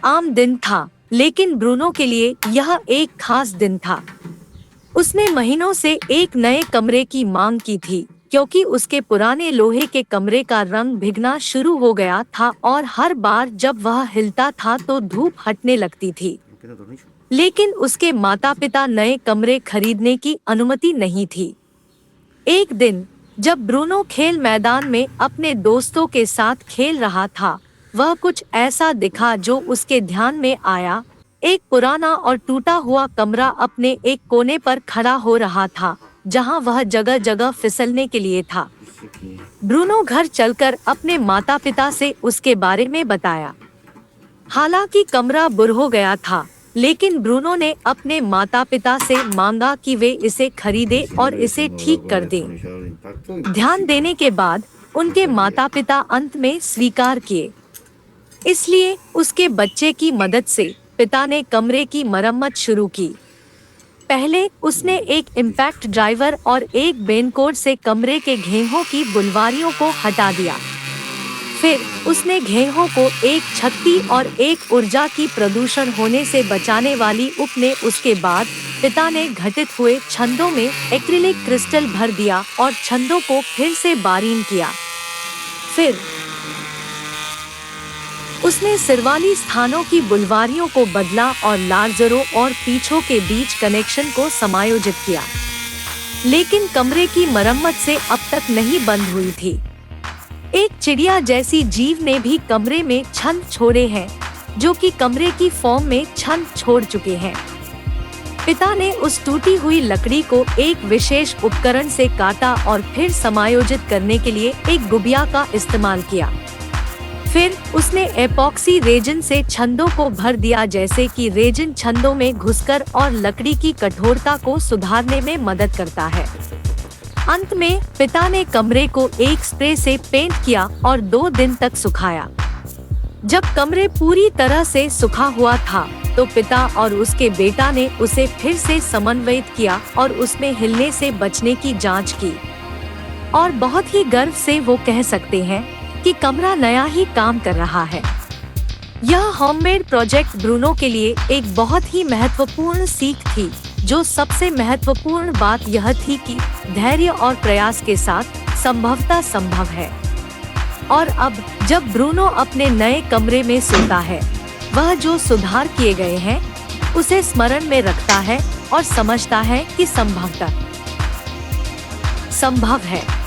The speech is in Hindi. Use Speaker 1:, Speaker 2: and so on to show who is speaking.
Speaker 1: आम दिन था, लेकिन ब्रूनो के लिए यह एक खास दिन था। उसने महीनों से एक नए कमरे की मांग की थी, क्योंकि उसके पुराने लोहे के कमरे का रंग भीगना शुरू हो गया था और हर बार जब वह हिलता था तो धूप हटने लगती थी। लेकिन उसके माता-पिता नए कमरे खरीदने की अनुमति नहीं थी। एक दिन जब ब्रूनो खेल मैदान में अपने दोस्तों के साथ खेल रहा था, वह कुछ ऐसा दिखा जो उसके ध्यान में आया। एक पुराना और टूटा हुआ कमरा अपने एक कोने पर खड़ा हो रहा था, जहां वह जगह जगह फिसलने के लिए था। ब्रूनो घर चलकर अपने माता पिता से उसके बारे में बताया। हालांकि कमरा बुरा हो गया था, लेकिन ब्रूनो ने अपने माता पिता से मांगा कि वे इसे खरीदे और इसे ठीक कर दें। ध्यान देने के बाद उनके माता पिता अंत में स्वीकार किए। इसलिए उसके बच्चे की मदद से पिता ने कमरे की मरम्मत शुरू की। पहले उसने एक इम्पैक्ट ड्राइवर और एक बेनकोड से कमरे के घेहों की बुलवारियों को हटा दिया। फिर उसने घेहों को एक छत्ती और एक ऊर्जा की प्रदूषण होने से बचाने वाली उपने उसके बाद पिता ने घटित हुए छंदों में एक्रिलिक क्रिस्टल भर दिया और छंदों को फिर से बारीक किया। फिर उसने सिरवाली स्थानों की बुलवारियों को बदला और लार्जरों और पीछों के बीच कनेक्शन को समायोजित किया। लेकिन कमरे की मरम्मत से अब तक नहीं बंद हुई थी। एक चिड़िया जैसी जीव ने भी कमरे में छंद छोड़े हैं, जो कि कमरे की फॉर्म में छंद छोड़ चुके हैं। पिता ने उस टूटी हुई लकड़ी को एक विशेष उपकरण से काटा और फिर समायोजित करने के लिए एक गुबिया का इस्तेमाल किया। फिर उसने एपॉक्सी रेजिन से छंदों को भर दिया, जैसे कि रेजिन छंदों में घुसकर और लकड़ी की कठोरता को सुधारने में मदद करता है। अंत में पिता ने कमरे को एक स्प्रे से पेंट किया और 2 दिन तक सुखाया। जब कमरे पूरी तरह से सूखा हुआ था, तो पिता और उसके बेटा ने उसे फिर से समन्वयित किया और उसमें हिलने से बचने की जांच की। और बहुत ही गर्व से वो कह सकते हैं कि कमरा नया ही काम कर रहा है। यह होममेड प्रोजेक्ट ब्रूनो के लिए एक बहुत ही महत्वपूर्ण सीख थी, जो सबसे महत्वपूर्ण बात यह थी कि धैर्य और प्रयास के साथ संभवतः संभव है। और अब जब ब्रूनो अपने नए कमरे में सोता है, वह जो सुधार किए गए हैं उसे स्मरण में रखता है और समझता है कि संभवतः संभव है।